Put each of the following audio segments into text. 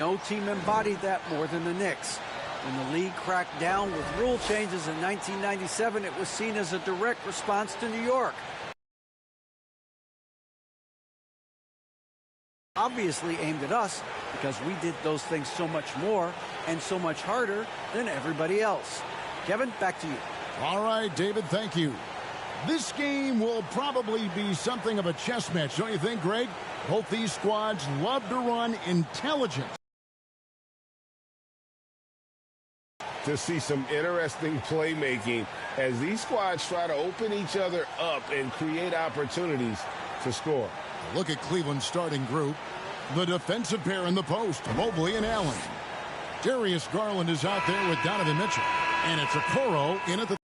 No team embodied that more than the Knicks. When the league cracked down with rule changes in 1997, it was seen as a direct response to New York. Obviously aimed at us because we did those things so much more and so much harder than everybody else. Kevin, back to you. All right, David, thank you. This game will probably be something of a chess match, don't you think, Greg? Both these squads love to run intelligent. To see some interesting playmaking as these squads try to open each other up and create opportunities to score. Look at Cleveland's starting group. The defensive pair in the post, Mobley and Allen. Darius Garland is out there with Donovan Mitchell. And it's Okoro in at the...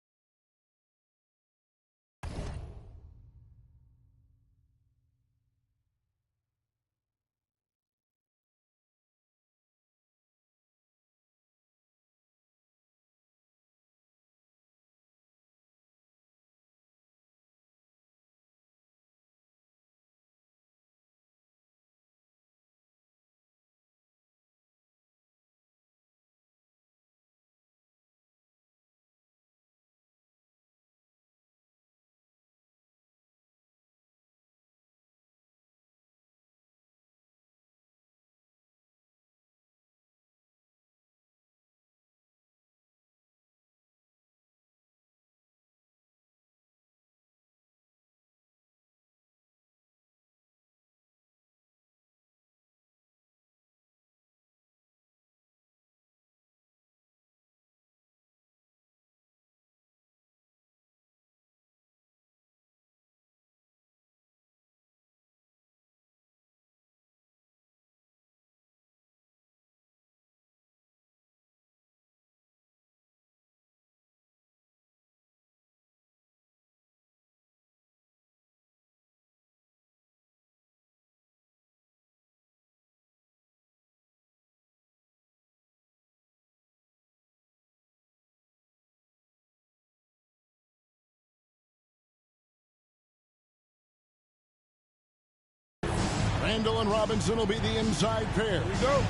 Randall and Robinson will be the inside pair. Here we go.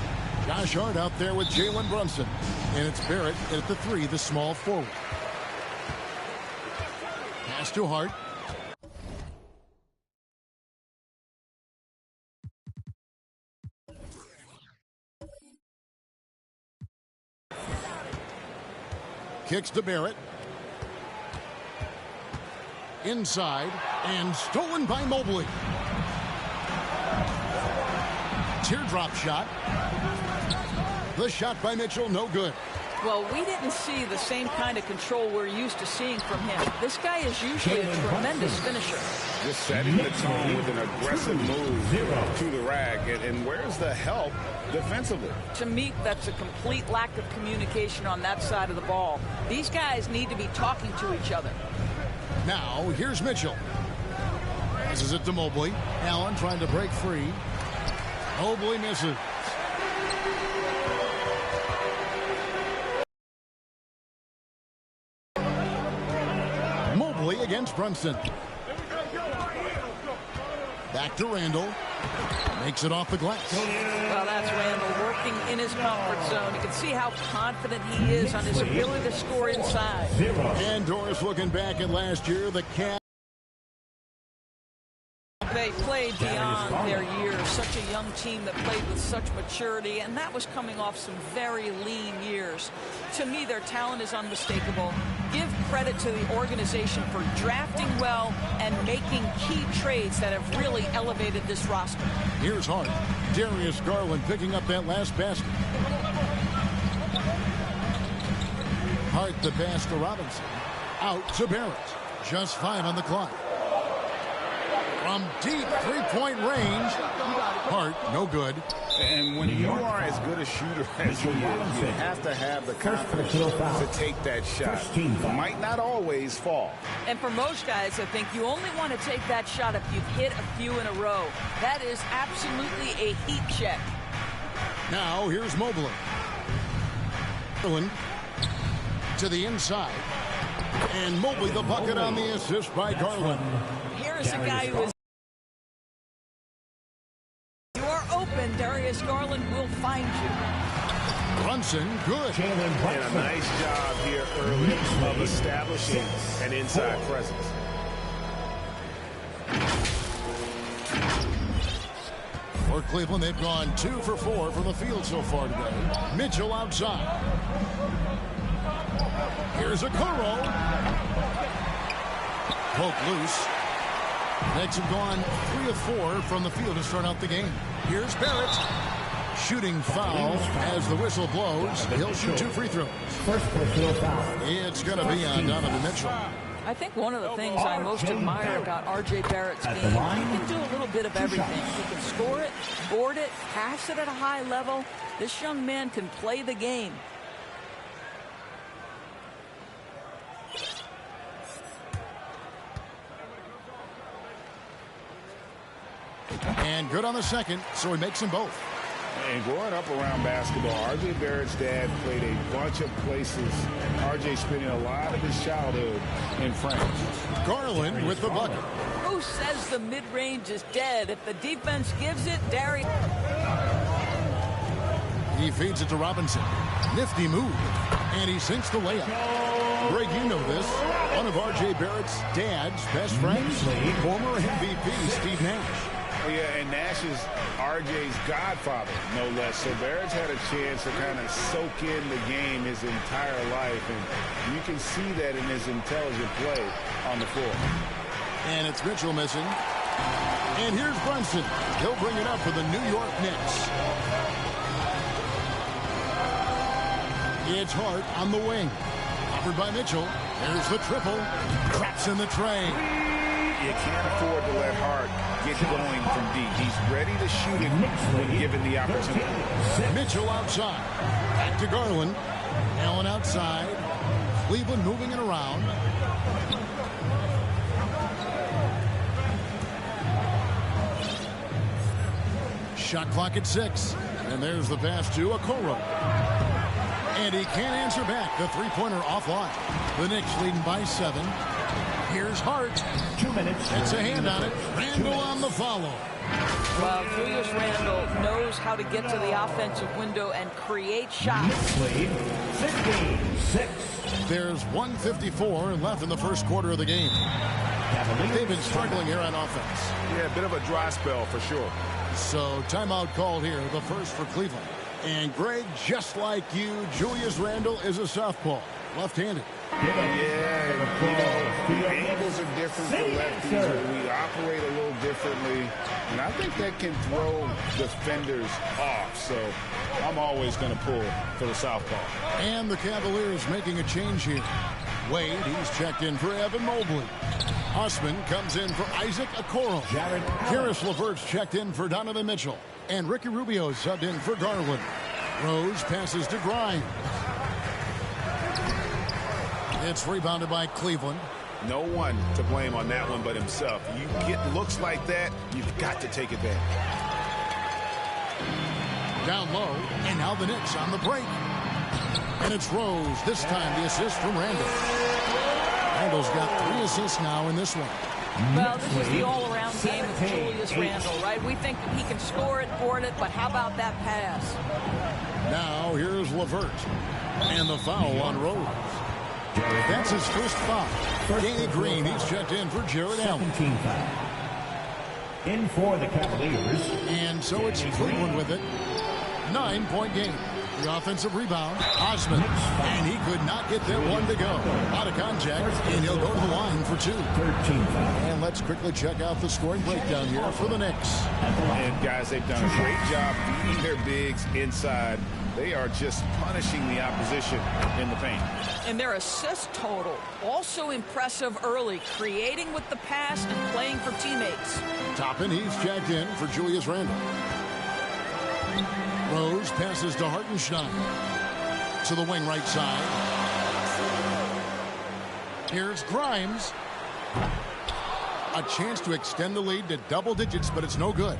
Josh Hart out there with Jalen Brunson. And it's Barrett at the 3, the small forward. Pass to Hart. Kicks to Barrett. Inside and stolen by Mobley. Teardrop shot. The shot by Mitchell, no good. Well, we didn't see the same kind of control we're used to seeing from him. This guy is usually a tremendous finisher. Just setting the tone with an aggressive move to the rack. And where's the help defensively? To me, that's a complete lack of communication on that side of the ball. These guys need to be talking to each other. Now, here's Mitchell. Passes it to Mobley. Allen trying to break free. Mobley misses. Mobley against Brunson. Back to Randall. Makes it off the glass. Well, that's Randall working in his comfort zone. You can see how confident he is on his ability to score inside. And Doris looking back at last year, the Cavs. They played beyond their years. Such a young team that played with such maturity, and that was coming off some very lean years. To me, their talent is unmistakable. Give credit to the organization for drafting well and making key trades that have really elevated this roster. Here's Hart. Darius Garland picking up that last basket. Hart the pass to Robinson. Out to Barrett. Just 5 on the clock. From deep three-point range. Hart, no good. And when you are as good a shooter as he is, you have to have the confidence to take that shot. Might not always fall. And for most guys, I think you only want to take that shot if you've hit a few in a row. That is absolutely a heat check. Now, here's Mobley. To the inside. And Mobley the bucket on the assist by Garland. Here's a guy who is... You are open, Darius Garland will find you. Brunson, good. And a nice job here early of establishing an inside presence. For Cleveland, they've gone 2 for 4 from the field so far today. Mitchell outside. Here's Okoro. Poke loose. Knicks have gone 3 of 4 from the field to start out the game. Here's Barrett. Shooting foul as the whistle blows. He'll shoot 2 free throws. First personal foul. It's going to be on Donovan Mitchell. I think one of the things I most admire about R.J. Barrett's game, he can do a little bit of everything. He can score it, board it, pass it at a high level. This young man can play the game. And good on the second, so he makes them both. And growing up around basketball, R.J. Barrett's dad played a bunch of places. R.J. spending a lot of his childhood in France. Garland with the bucket. Who says the mid-range is dead? If the defense gives it, Darius. He feeds it to Robinson. Nifty move. And he sinks the layup. Greg, you know this. One of R.J. Barrett's dad's best friends. Former MVP Steve Nash. Yeah, and Nash is R.J.'s godfather, no less. So Barrett's had a chance to kind of soak in the game his entire life, and you can see that in his intelligent play on the floor. And it's Mitchell missing. And here's Brunson. He'll bring it up for the New York Knicks. It's Hart on the wing. Offered by Mitchell. There's the triple. Traps in the tray. You can't afford to let Hart get going from deep. He's ready to shoot it when given the opportunity. Mitchell outside. Back to Garland. Allen outside. Cleveland moving it around. Shot clock at 6. And there's the pass to Okoro. And he can't answer back. The three-pointer offline. The Knicks leading by 7. Here's Hart. 2 minutes. It's a hand on it. Randall on the follow. Well, Julius Randle knows how to get to the offensive window and create shots. Lead 15-6. There's 1:54 left in the first quarter of the game. They've been struggling here on offense. Yeah, a bit of a dry spell for sure. So timeout called here, the first for Cleveland. And Greg, just like you, Julius Randle is a southpaw, left-handed. Yeah, the angles are different for lefties. We operate a little differently, and I think that can throw defenders off. So I'm always going to pull for the southpaw. And the Cavaliers making a change here. Wade, he's checked in for Evan Mobley. Osman comes in for Isaac Okoro. Karis LeVert's checked in for Donovan Mitchell. And Ricky Rubio subbed in for Garland. Rose passes to Grimes. It's rebounded by Cleveland. No one to blame on that one but himself. You get looks like that, you've got to take advantage. Down low, and now the Knicks on the break. And it's Rose, this time the assist from Randle. Randle's got 3 assists now in this one. Well, this is the all-around game of Julius Randle, right? We think he can score it, board it, but how about that pass? Now here's LeVert. And the foul on Rose. That's his first foul. Danny Green, he's checked in for Jared Allen. 17 foul. In for the Cavaliers. And so it's Cleveland with it. 9-point game. The offensive rebound, Osman. And he could not get that one to go. Out of contact, and he'll go to the line for 2. 13 foul. And let's quickly check out the scoring breakdown here for the Knicks. And guys, they've done a great job feeding their bigs inside. They are just punishing the opposition in the paint. And their assist total, also impressive early, creating with the pass and playing for teammates. Toppin, he's checked in for Julius Randle. Rose passes to Hartenstein. To the wing right side. Here's Grimes. A chance to extend the lead to double digits, but it's no good.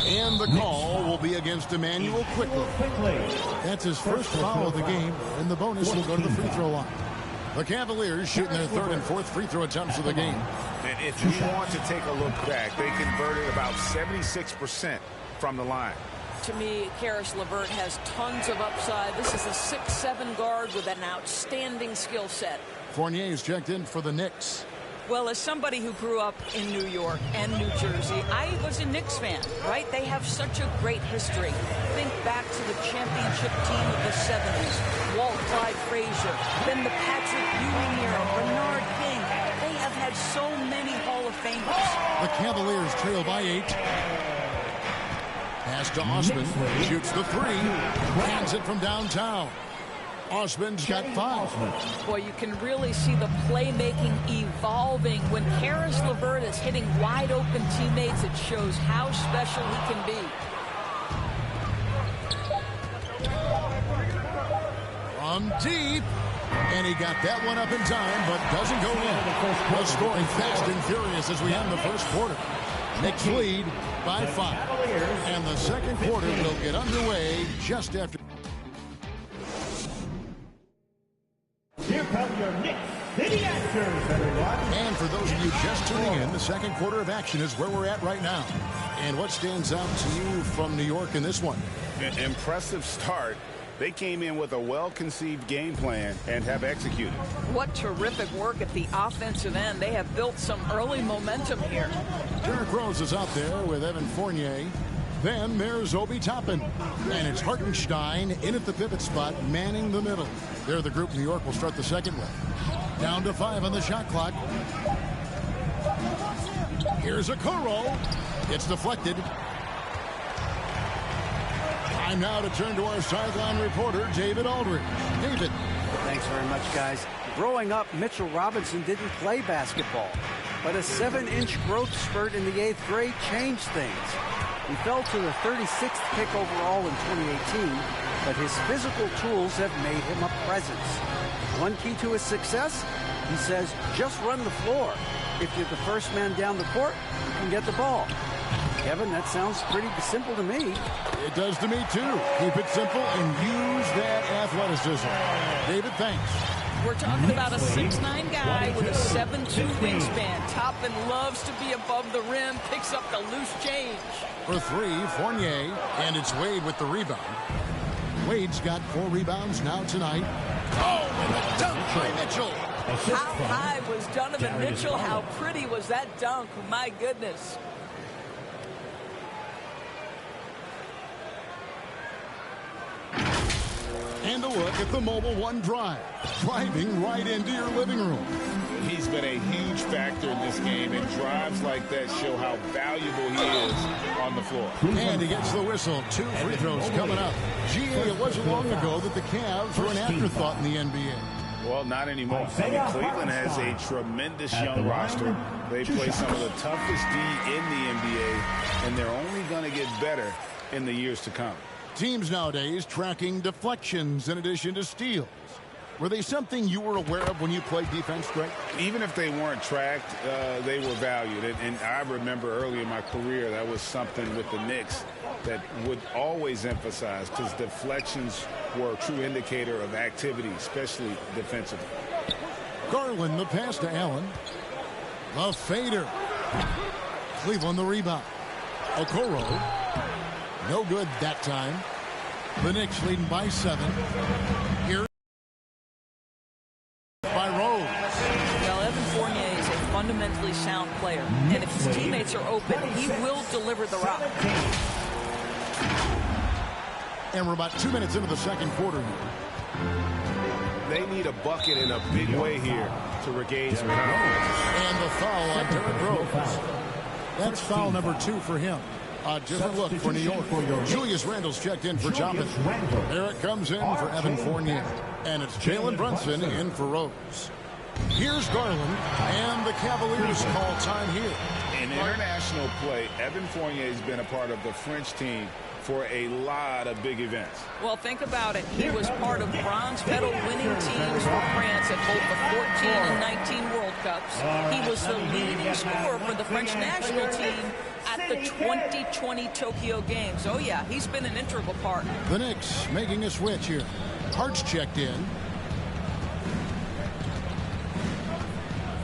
And the call will be against Emmanuel Quickly. That's his first foul of the game, and the bonus will go to the free throw line. The Cavaliers shooting their 3rd and 4th free throw attempts of the game. And if you want to take a look back, they converted about 76% from the line. to me, Karis LeVert has tons of upside. This is a 6'7" guard with an outstanding skill set. Fournier is checked in for the Knicks. Well, as somebody who grew up in New York and New Jersey, I was a Knicks fan, right? They have such a great history. Think back to the championship team of the 70s, Walt Clyde Frazier, then the Patrick Ewing era, Bernard King. They have had so many Hall of Famers. The Cavaliers trail by 8. Pass to Osman, shoots the 3, hands it from downtown. Osman's got 5. Boy, you can really see the playmaking evolving. When Karis LeVert is hitting wide open teammates, it shows how special he can be. From deep. And he got that one up in time, but doesn't go in. The scoring fast and furious as we end the first quarter. Knicks lead by 5. And the second quarter will get underway just after. Here come your Knicks City Actors, everyone. And for those of you just tuning in, the second quarter of action is where we're at right now. And what stands out to you from New York in this one? An impressive start. They came in with a well-conceived game plan and have executed. What terrific work at the offensive end. They have built some early momentum here. Derrick Rose is out there with Evan Fournier. Then there's Obi Toppin. And it's Hartenstein in at the pivot spot, manning the middle. They're the group New York will start the second with. Down to 5 on the shot clock. Here's a Okoro. It's deflected. Time now to turn to our sideline reporter, David Aldridge. David. Thanks very much, guys. Growing up, Mitchell Robinson didn't play basketball, but a 7-inch growth spurt in the 8th grade changed things. He fell to the 36th pick overall in 2018, but his physical tools have made him a presence. One key to his success, he says, just run the floor. If you're the first man down the court, you can get the ball. Kevin, that sounds pretty simple to me. It does to me, too. Keep it simple and use that athleticism. David, thanks. We're talking about a 6'9" guy with a 7'2" wingspan. Toppin loves to be above the rim, picks up the loose change. For 3, Fournier, and it's Wade with the rebound. Wade's got 4 rebounds now tonight. Oh, and the dunk by Mitchell. How high was Donovan Mitchell? How pretty was that dunk? My goodness. And a look at the Mobile One drive. Driving right into your living room. He's been a huge factor in this game, and drives like that show how valuable he is on the floor. And he gets the whistle. 2 free throws coming up. GA, it wasn't long ago that the Cavs were an afterthought in the NBA. Well, not anymore. I mean, Cleveland has a tremendous young roster. They play some of the toughest D in the NBA, and they're only going to get better in the years to come. Teams nowadays tracking deflections in addition to steals. Were they something you were aware of when you played defense, Greg? Even if they weren't tracked, they were valued. And I remember early in my career, that was something with the Knicks that would always emphasize, because deflections were a true indicator of activity, especially defensively. Garland, the pass to Allen. The fader. Cleveland, the rebound. Okoro. No good that time. The Knicks leading by 7. Here by Rose. Well, Evan Fournier is a fundamentally sound player, and if his teammates are open, he will deliver the rock. And we're about 2 minutes into the second quarter here. They need a bucket in a big way here to regain some confidence. And the foul on Derrick Rose. That's foul number 2 for him. A different look for New York. Julius Randle's checked in for Toppin. There it comes in for Evan Fournier. And it's Jalen Brunson in for Rose. Here's Garland, and the Cavaliers call time here. In international play, Evan Fournier has been a part of the French team for a lot of big events. Well, think about it. He was part of bronze medal winning teams for France at both the 14 and 19 World Cups. He was the leading scorer for the French national team at the 2020 Tokyo Games. Oh, yeah, he's been an integral part. The Knicks making a switch here. Hart's checked in.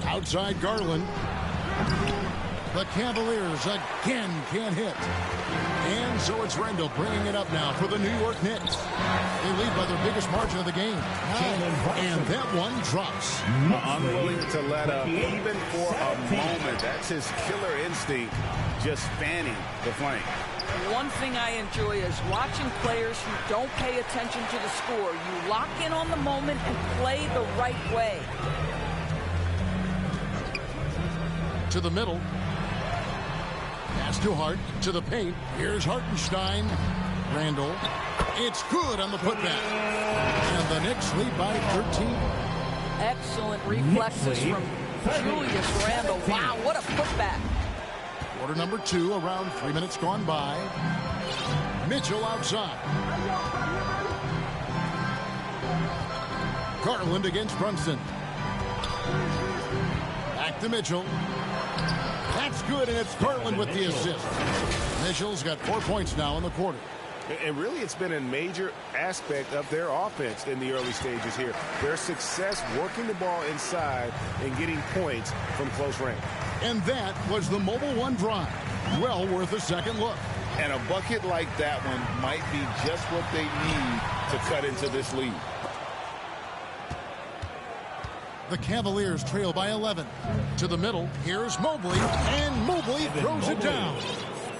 Outside Garland. The Cavaliers again can't hit. And so it's Randall bringing it up now for the New York Knicks. They lead by their biggest margin of the game. And that one drops. Unwilling to let up even for a moment. That's his killer instinct, just fanning the flank. One thing I enjoy is watching players who don't pay attention to the score. You lock in on the moment and play the right way. To the middle. Pass to Hart, to the paint. Here's Hartenstein. Randall. It's good on the putback. And the Knicks lead by 13. Excellent reflexes from Julius Randall. Wow, what a putback. Quarter number 2, around 3 minutes gone by. Mitchell outside. Garland against Brunson. Back to Mitchell. That's good, and it's Garland with the assist. Mitchell's got 4 points now in the quarter. And really, it's been a major aspect of their offense in the early stages here. Their success working the ball inside and getting points from close range. And that was the Mobile One drive. Well worth a second look. And a bucket like that one might be just what they need to cut into this lead. The Cavaliers trail by 11. To the middle, here's Mobley, and Mobley throws it down.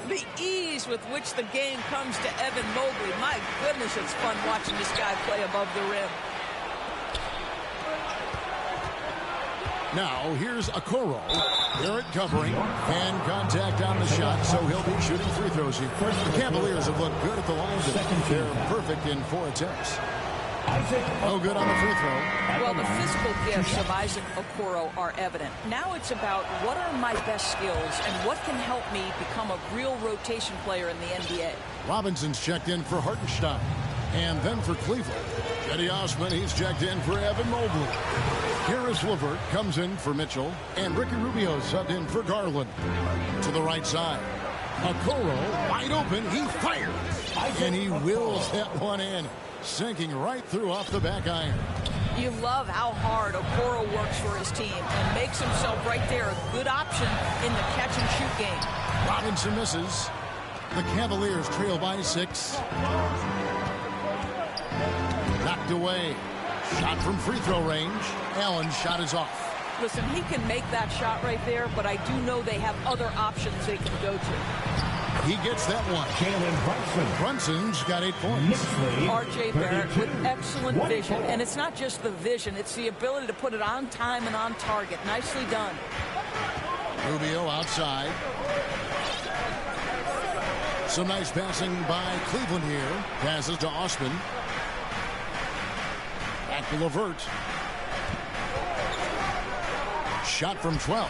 The ease with which the game comes to Evan Mobley. My goodness, it's fun watching this guy play above the rim. Now, here's Okoro. Barrett covering, and contact on the shot, so he'll be shooting free throws here. The Cavaliers have looked good at the line. They're perfect in 4 attempts. No good on the free throw. Well, the physical gifts of Isaac Okoro are evident. Now it's about what are my best skills and what can help me become a real rotation player in the NBA. Robinson's checked in for Hartenstein. And then for Cleveland, Eddie Osman, he's checked in for Evan Mobley. Karis LeVert comes in for Mitchell. And Ricky Rubio subbed in for Garland. To the right side. Okoro, wide open, he fires. And he wills that one in. Sinking right through off the back iron. You love how hard Okoro works for his team and makes himself right there a good option in the catch-and-shoot game. Robinson misses. The Cavaliers trail by 6. Knocked away. Shot from free throw range. Allen's shot is off. Listen, he can make that shot right there, but I do know they have other options they can go to. He gets that one. Brunson's got 8 points. R.J. Barrett with excellent vision. And it's not just the vision. It's the ability to put it on time and on target. Nicely done. Rubio outside. Some nice passing by Cleveland here. Passes to Osman. Back to LeVert. Shot from 12.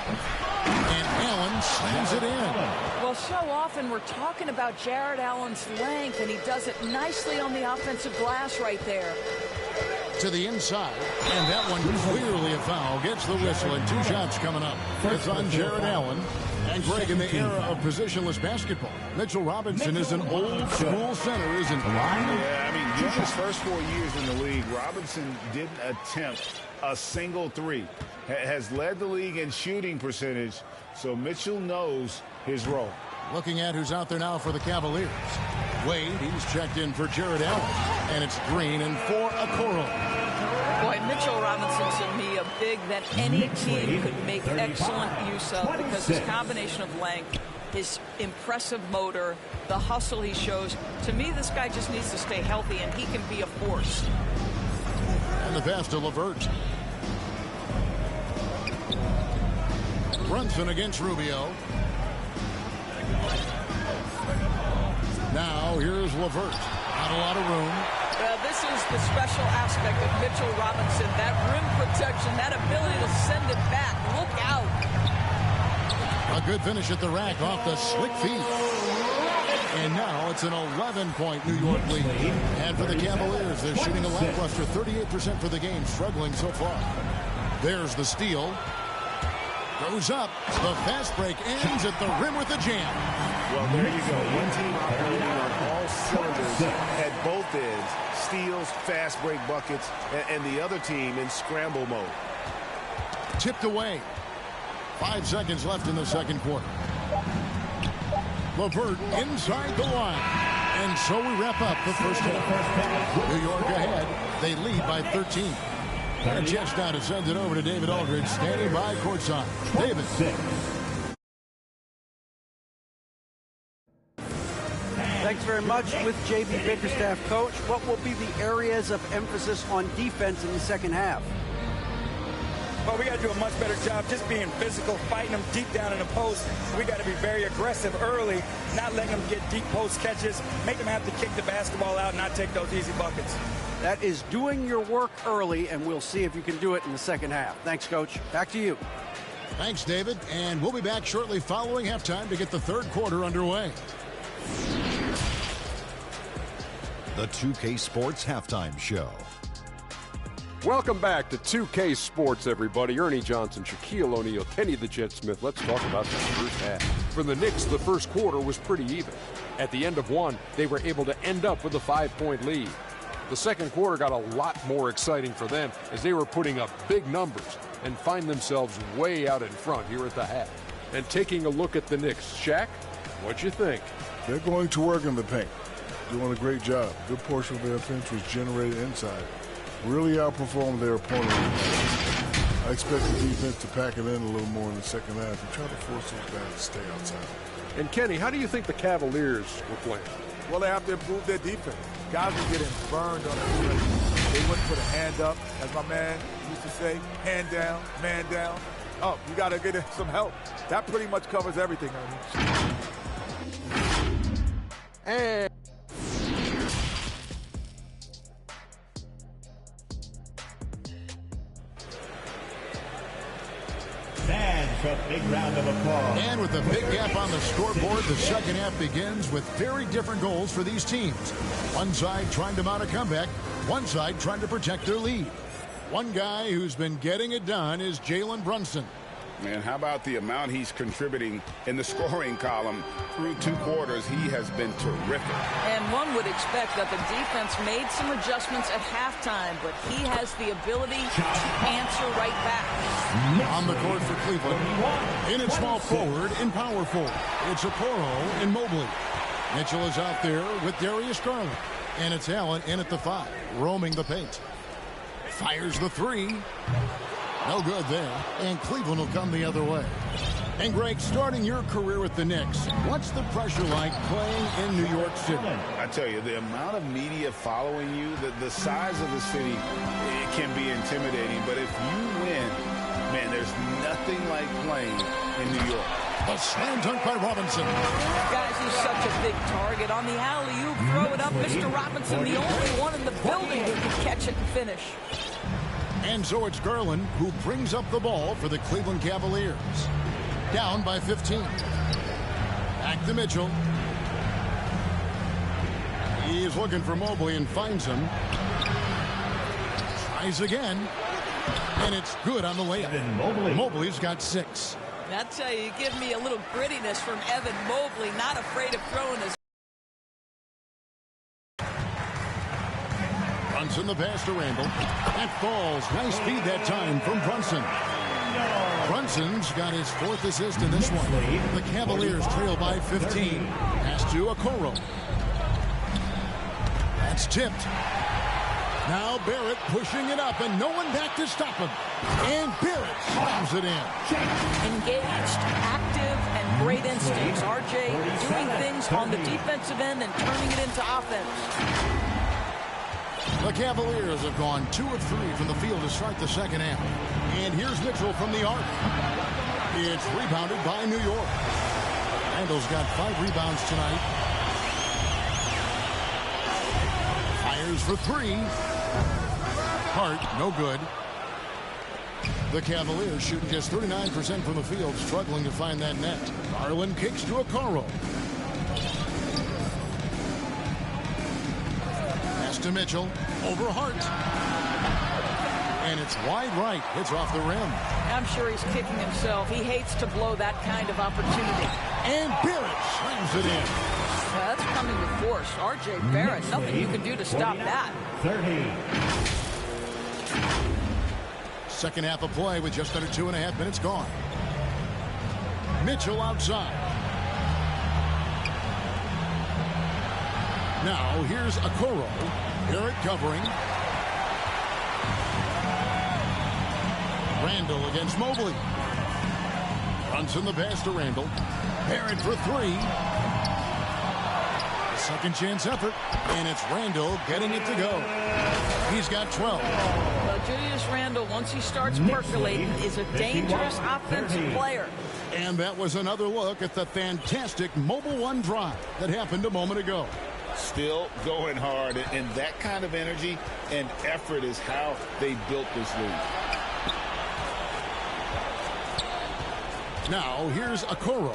And Allen slams it in. Well, so often we're talking about Jared Allen's length, and he does it nicely on the offensive glass right there. To the inside, and that one clearly a foul. Gets the whistle, and 2 shots coming up. It's on Jared Allen. And Greg, in the era of positionless basketball, Mitchell Robinson is an old school center, isn't he? Yeah, I mean, during his first 4 years in the league, Robinson didn't attempt a single 3. Has led the league in shooting percentage, so Mitchell knows his role. Looking at who's out there now for the Cavaliers. Wade, he's checked in for Jared Allen. And it's Green and for Okoro. Boy, Mitchell Robinson's to me a big that any team could make excellent use of because his combination of length, his impressive motor, the hustle he shows. To me, this guy just needs to stay healthy, and he can be a force. And the pass to LeVert. Brunson against Rubio. Now here's LeVert. Not a lot of room. Well, this is the special aspect of Mitchell Robinson. That rim protection, that ability to send it back. Look out. A good finish at the rack off the slick feet. And now it's an 11-point New York lead. And for the Cavaliers, they're shooting a lackluster 38% for the game, struggling so far. There's the steal. Goes up. The fast break ends at the rim with a jam. Well, there you go. One team operating on all cylinders at both ends. Steals, fast break buckets, and the other team in scramble mode. Tipped away. 5 seconds left in the second quarter. LeVert inside the line. And so we wrap up the first half. New York ahead. They lead by 13. And a chance now to send it over to David Aldridge, standing by courtside. David. Thanks very much. With J.B. Bickerstaff, coach, what will be the areas of emphasis on defense in the second half? Well, we got to do a much better job just being physical, fighting them deep down in the post. We got to be very aggressive early, not letting them get deep post catches, make them have to kick the basketball out, not take those easy buckets. That is doing your work early, and we'll see if you can do it in the second half. Thanks, Coach. Back to you. Thanks, David. And we'll be back shortly following halftime to get the third quarter underway. The 2K Sports Halftime Show. Welcome back to 2K Sports, everybody. Ernie Johnson, Shaquille O'Neal, Kenny the Jet Smith. Let's talk about the first half. For the Knicks, the first quarter was pretty even. At the end of one, they were able to end up with a 5-point lead. The second quarter got a lot more exciting for them as they were putting up big numbers and find themselves way out in front here at the half. And taking a look at the Knicks, Shaq, what'd you think? They're going to work in the paint. Doing a great job. Good portion of their offense was generated inside. Really outperformed their opponent. I expect the defense to pack it in a little more in the second half and try to force those guys to stay outside. And Kenny, how do you think the Cavaliers were playing? Well, they have to improve their defense. Guys are getting burned on the defense. They wouldn't put a hand up, as my man used to say, hand down, man down. Oh, you got to get some help. That pretty much covers everything, Ernie. And A big round of applause. And with a big gap on the scoreboard, the second half begins with very different goals for these teams. One side trying to mount a comeback, one side trying to protect their lead. One guy who's been getting it done is Jalen Brunson. Man, how about the amount he's contributing in the scoring column through 2 quarters? He has been terrific. And one would expect that the defense made some adjustments at halftime, but he has the ability to answer right back. On the court for Cleveland, in at small forward, in power forward, it's Okoro and Mobley. Mitchell is out there with Darius Garland, and it's Allen in at the 5, roaming the paint. Fires the 3. No good there, and Cleveland will come the other way. And Greg, starting your career with the Knicks, what's the pressure like playing in New York City? I tell you, the amount of media following you, the size of the city, it can be intimidating. But if you win, man, there's nothing like playing in New York. A slam dunk by Robinson. Guys, he's such a big target. On the alley-oop, throw it up. Mr. Robinson, the only one in the building who can catch it and finish. And so it's Garland who brings up the ball for the Cleveland Cavaliers. Down by 15. Back to Mitchell. He's looking for Mobley and finds him. Tries again. And it's good on the layup. Mobley's got 6. I tell you, give me a little grittiness from Evan Mobley, not afraid of throwing his. Brunson the pass to Randall. That falls. Nice feed that time from Brunson. Brunson's got his 4th assist in this one. The Cavaliers trail by 15. Pass to Okoro. That's tipped. Now Barrett pushing it up, and no one back to stop him. And Barrett slams it in. Engaged, active, and great instincts. RJ doing things on the defensive end and turning it into offense. The Cavaliers have gone 2 of 3 from the field to start the second half. And here's Mitchell from the arc. It's rebounded by New York. Randall's got 5 rebounds tonight. Fires for 3. Hart, no good. The Cavaliers shooting just 39% from the field, struggling to find that net. Garland kicks to Okoro. Pass to Mitchell. Over Hart. And it's wide right. It's off the rim. I'm sure he's kicking himself. He hates to blow that kind of opportunity. And Barrett slams it in. That's coming with force. R.J. Barrett, nothing you can do to stop that. 30. Second half of play with just under 2.5 minutes gone. Mitchell outside. Now here's Okoro. Garrett covering. Randall against Mobley. Brunson the pass to Randall. Barrett for three. A second chance effort. And it's Randall getting it to go. He's got 12. Julius Randle, once he starts percolating, is a dangerous offensive player. And that was another look at the fantastic Mobile One drive that happened a moment ago. Still going hard, and that kind of energy and effort is how they built this league. Now here's Okoro.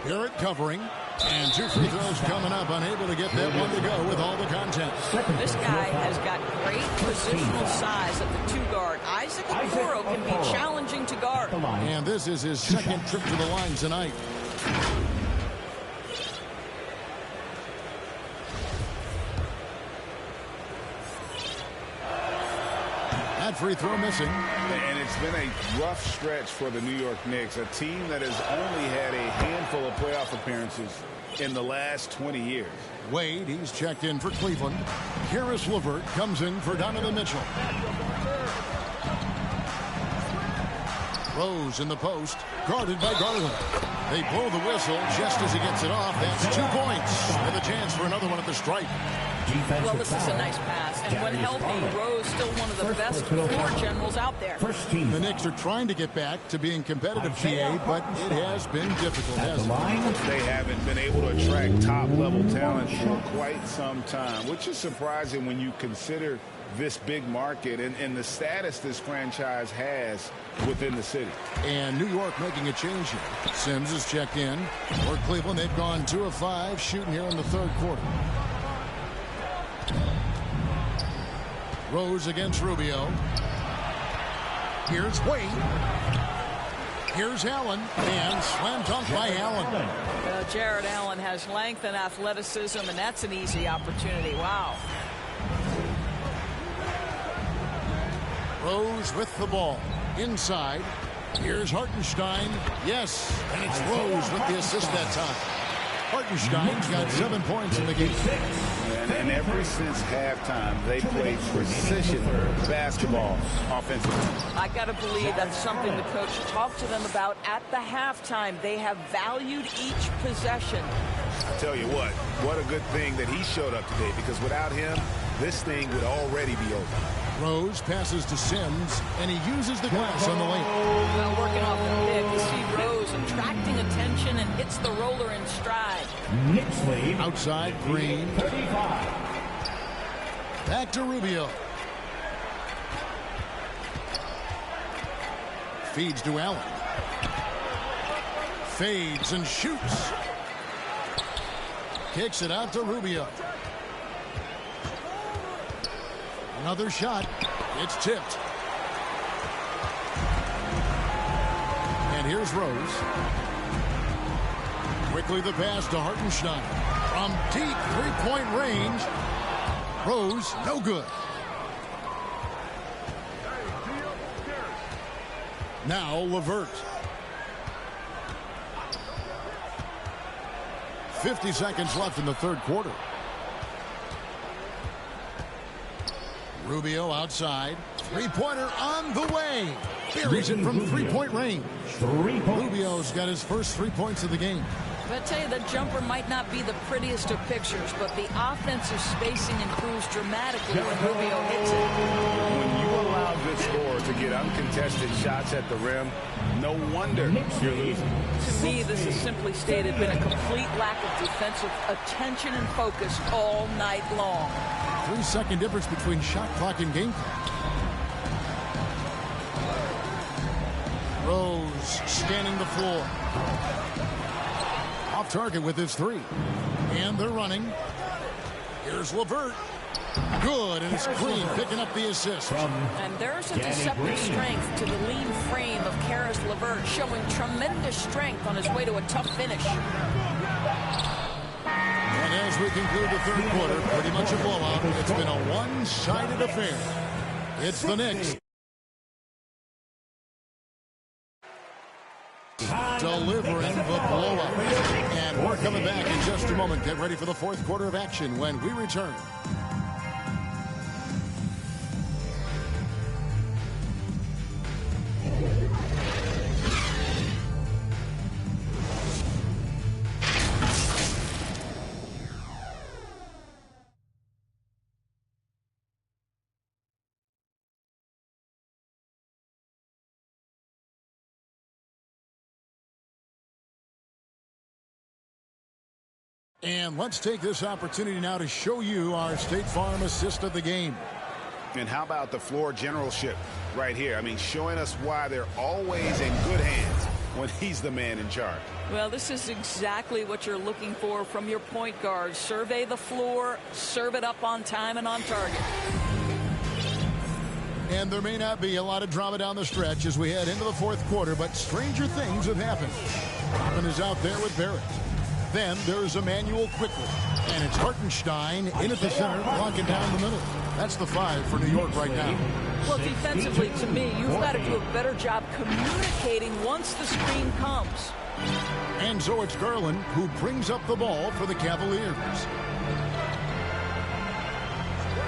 Garrett covering. And two free throws coming up. Unable to get that one to go with all the content. This guy has got great positional size at the 2-guard. Isaac Okoro can be challenging to guard. And this is his second trip to the line tonight. That free throw missing. And it's been a rough stretch for the New York Knicks, a team that has only had a handful of playoff appearances in the last 20 years. Wade, he's checked in for Cleveland. Karis LeVert comes in for Donovan Mitchell. Rose in the post, guarded by Garland. They blow the whistle just as he gets it off. That's 2 points with a chance for another one at the stripe. Well, this is a nice pass. And when healthy, Rose still one of the best floor generals out there. The Knicks are trying to get back to being competitive, TA, but it has been difficult, hasn't it? They haven't been able to attract top-level talent for quite some time, which is surprising when you consider this big market and the status this franchise has within the city. And New York making a change here. Sims is checked in. For Cleveland, they've gone 2 of 5 shooting here in the third quarter. Rose against Rubio. Here's Wade. Here's Allen. And slam dunk by Allen. Jared Allen has length and athleticism, and that's an easy opportunity. Wow. Rose with the ball. Inside. Here's Hartenstein. Yes. And it's Rose with the assist that time. Hartenstein's got 7 points in the game. And ever since halftime, they played precision basketball offensively. I got to believe that's something the coach talked to them about at the halftime. They have valued each possession. I tell you what a good thing that he showed up today, because without him, this thing would already be over. Rose passes to Sims, and he uses the glass on the lane. Well, working off the pick, you see Rose attracting attention and hits the roller in stride. Outside, Green. Back to Rubio. Feeds to Allen. Fades and shoots. Kicks it out to Rubio. Another shot. It's tipped. And here's Rose. Quickly the pass to Hartenstein. From deep three-point range. Rose, no good. Now LeVert. 50 seconds left in the third quarter. Rubio outside. Three-pointer on the way. Buries it from three-point range. Rubio's got his first 3 points of the game. But I tell you, the jumper might not be the prettiest of pictures, but the offensive spacing improves dramatically when Rubio hits it. When you allow good scorers to get uncontested shots at the rim, no wonder you're losing. To me, this has simply stated been a complete lack of defensive attention and focus all night long. 3-second difference between shot clock and game clock. Rose scanning the floor. Off target with his three. And they're running. Here's LeVert. Good, and it's Green picking up the assist. And there's a deceptive strength to the lean frame of Karis LeVert, showing tremendous strength on his way to a tough finish. And as we conclude the third quarter, pretty much a blowout. It's been a one-sided affair. It's the Knicks delivering the blowout. And we're coming back in just a moment. Get ready for the fourth quarter of action when we return. And let's take this opportunity now to show you our State Farm assist of the game. And how about the floor generalship right here? I mean, showing us why they're always in good hands when he's the man in charge. Well, this is exactly what you're looking for from your point guard. Survey the floor, serve it up on time and on target. And there may not be a lot of drama down the stretch as we head into the fourth quarter, but stranger things have happened. Robin is out there with Barrett. Then there's Emmanuel quickly. And it's Hartenstein in at the center, blocking down the middle. That's the 5 for New York right now. Well, defensively, to me, you've got to do a better job communicating once the screen comes. And so it's Garland who brings up the ball for the Cavaliers.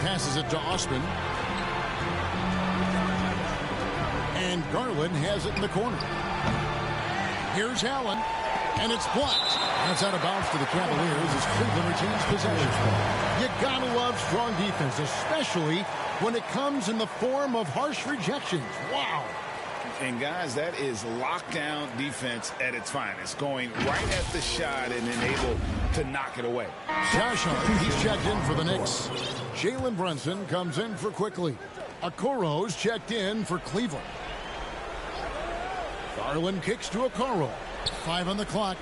Passes it to Austin. And Garland has it in the corner. Here's Allen. And it's blocked. That's out of bounds to the Cavaliers as Cleveland retains possession. You gotta love strong defense, especially when it comes in the form of harsh rejections. Wow. And guys, that is lockdown defense at its finest, going right at the shot and then able to knock it away. Josh Hart, he's checked in for the Knicks. Jalen Brunson comes in for Quickly. Okoro's checked in for Cleveland. Garland kicks to Okoro. 5 on the clock.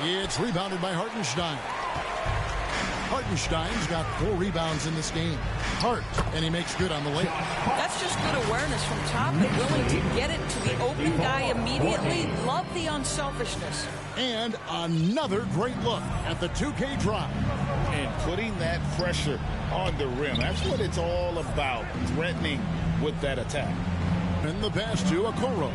It's rebounded by Hartenstein. Hartenstein's got 4 rebounds in this game. Hart, and he makes good on the layup. That's just good awareness from top and willing to get it to the open guy immediately. Love the unselfishness. And another great look at the 2K drive. And putting that pressure on the rim. That's what it's all about, threatening with that attack. And the pass to Okoro.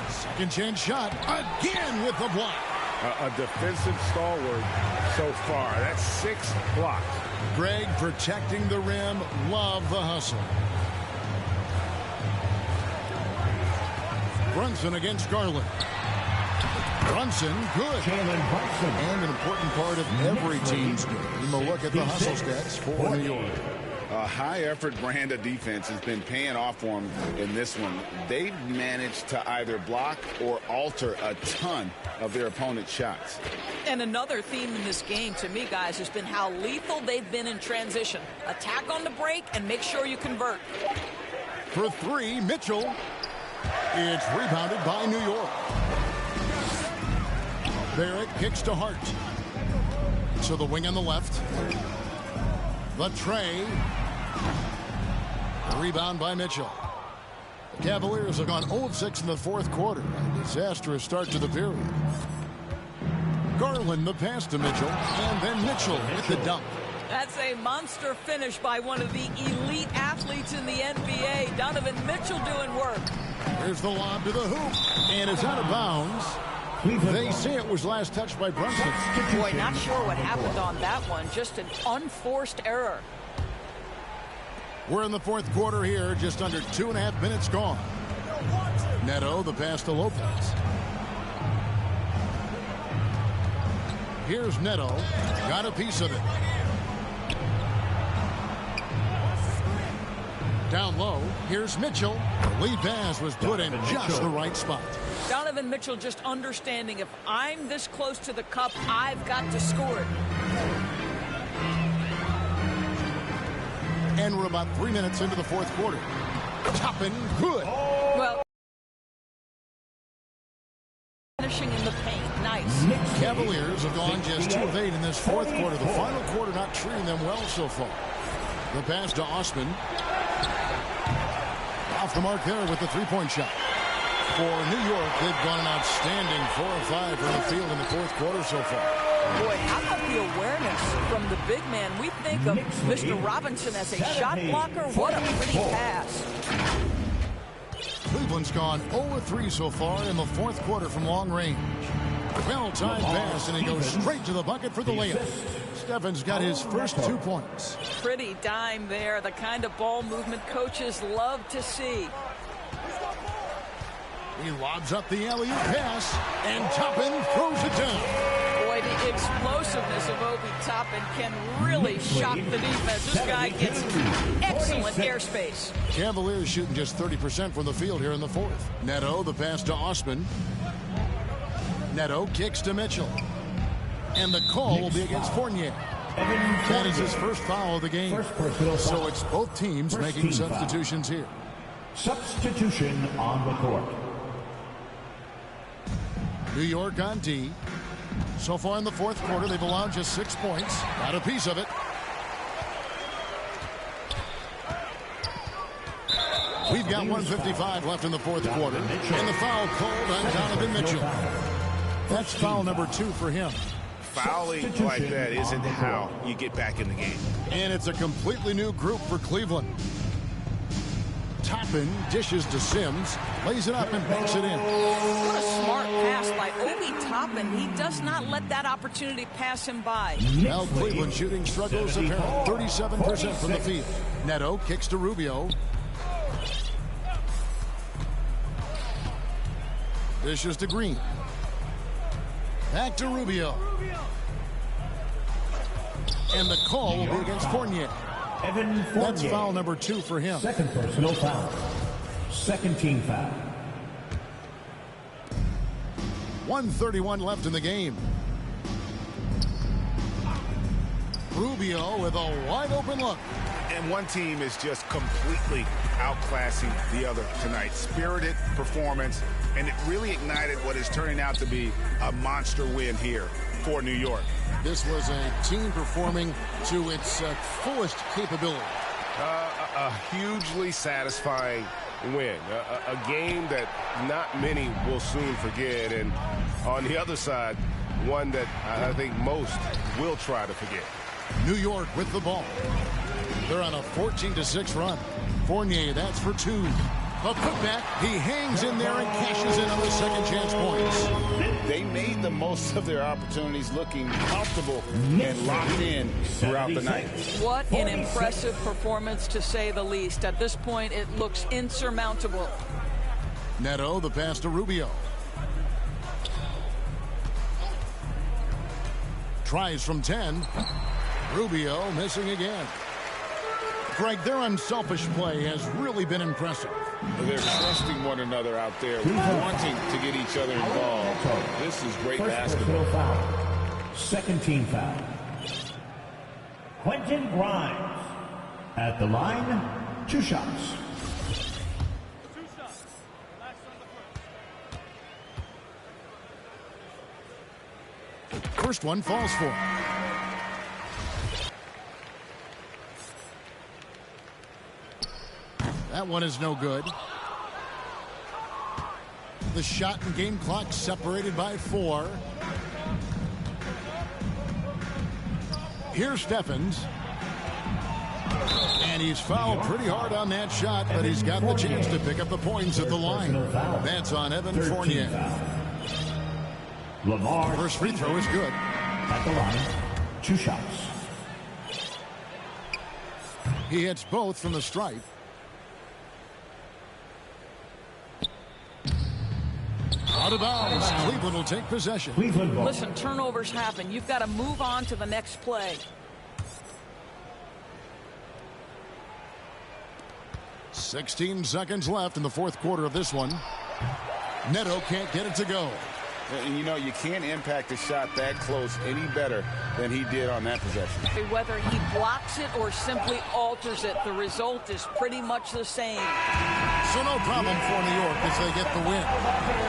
Second chance shot again with the block. A defensive stalwart so far. That's 6 blocks. Greg protecting the rim. Love the hustle. Brunson against Garland. Brunson, good. And an important part of every team's game. A look at the hustle stats for New York. A high-effort brand of defense has been paying off for them in this one. They've managed to either block or alter a ton of their opponent's shots. And another theme in this game, to me, guys, has been how lethal they've been in transition. Attack on the break and make sure you convert. For 3, Mitchell. It's rebounded by New York. Barrett kicks to Hart. So the wing on the left. The tray. Rebound by Mitchell. The Cavaliers have gone 0-6 in the fourth quarter. A disastrous start to the period. Garland the pass to Mitchell. And then Mitchell with the dunk. That's a monster finish by one of the elite athletes in the NBA. Donovan Mitchell doing work. There's the lob to the hoop. And it's out of bounds. They say it was last touched by Brunson. Boy, not sure what happened on that one. Just an unforced error. We're in the fourth quarter here. Just under 2.5 minutes gone. Neto, the pass to Lopez. Here's Neto. Got a piece of it. Down low. Here's Mitchell. The lead pass was put in just the right spot. Donovan Mitchell just understanding if I'm this close to the cup, I've got to score it. And we're about 3 minutes into the fourth quarter. Toppin, good. Well, finishing in the paint, nice. Cavaliers have gone just 2 of 8 in this fourth quarter. The final quarter not treating them well so far. The pass to Osman. Off the mark there with the 3-point shot. For New York, they've gone an outstanding 4 of 5 from the field in the fourth quarter so far. Boy, how about the awareness from the big man? We think of Mr. Robinson as a shot blocker. What a pretty pass. Cleveland's gone 0-3 so far in the fourth quarter from long range. Well-timed pass, and he goes straight to the bucket for the layup. Steffens got his first 2 points. Pretty dime there, the kind of ball movement coaches love to see. He lobs up the alley-oop pass, and Toppin throws it down. Boy, the explosiveness of Obi Toppin can really shock the defense. This guy gets excellent airspace. Cavaliers shooting just 30% from the field here in the fourth. Neto, the pass to Osman. Neto kicks to Mitchell. And the call will be against Fournier. That is his first foul of the game. So it's both teams making substitutions here. Substitution on the court. New York on D. So far in the fourth quarter, they've allowed just 6 points. Got a piece of it. We've got 1:55 left in the fourth quarter. And the foul called on Donovan Mitchell. That's foul number 2 for him. Fouling like that isn't how you get back in the game. And it's a completely new group for Cleveland. Toppin dishes to Sims, lays it up and banks it in. What a smart pass by Obi Toppin. He does not let that opportunity pass him by. Now Cleveland shooting struggles apparent. 37% from the field. Neto kicks to Rubio. Dishes to Green. Back to Rubio. And the call will be against Fournier. That's foul number 2 for him. Second personal foul. Second team foul. 1:31 left in the game. Rubio with a wide open look. And one team is just completely outclassing the other tonight. Spirited performance, and it really ignited what is turning out to be a monster win here for New York. This was a team performing to its fullest capability. A hugely satisfying win. A game that not many will soon forget. And on the other side, one that I think most will try to forget. New York with the ball. They're on a 14-6 run. Fournier, that's for 2. A putback. He hangs in there and cashes in on the second chance points. They made the most of their opportunities, looking comfortable and locked in throughout the night. What an impressive performance, to say the least. At this point, it looks insurmountable. Neto, the pass to Rubio. Tries from 10. Rubio missing again. Greg, their unselfish play has really been impressive. They're trusting one another out there, wanting to get each other involved. This is great basketball. Foul. Second team foul. Quentin Grimes. At the line, 2 shots. First one falls for him. That one is no good. The shot and game clock separated by 4. Here's Steffens. And he's fouled pretty hard on that shot, but he's got the chance to pick up the points at the line. That's on Evan Fournier. First free throw is good. At the line, 2 shots. He hits both from the stripe. Out of bounds. Cleveland will take possession. Listen, turnovers happen. You've got to move on to the next play. 16 seconds left in the fourth quarter of this one. Neto can't get it to go. And you know, you can't impact a shot that close any better than he did on that possession. Whether he blocks it or simply alters it, the result is pretty much the same. So no problem for New York as they get the win.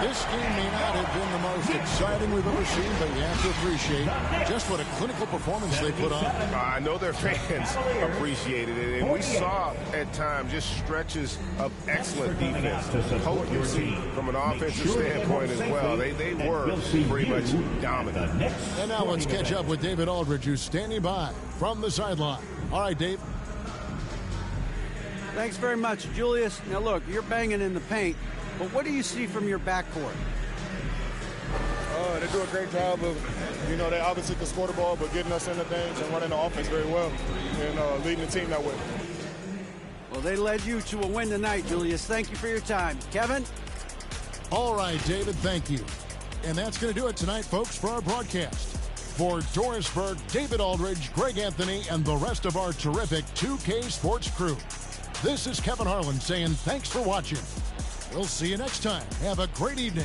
This game may not have been the most exciting we've ever seen, but you have to appreciate just what a clinical performance they put on. I know their fans appreciated it, and we saw at times just stretches of excellent defense. Potency from an offensive standpoint as well. They were pretty much dominant. And now let's catch up with David Aldridge, who's standing by from the sideline. All right, Dave. Thanks very much, Julius. Now, look, you're banging in the paint, but what do you see from your backcourt? They do a great job of, they obviously can score the ball, but getting us into things and running the offense very well and leading the team that way. Well, they led you to a win tonight, Julius. Thank you for your time. Kevin? All right, David, thank you. And that's going to do it tonight, folks, for our broadcast. For Doris Berg, David Aldridge, Greg Anthony, and the rest of our terrific 2K Sports crew, this is Kevin Harlan saying thanks for watching. We'll see you next time. Have a great evening.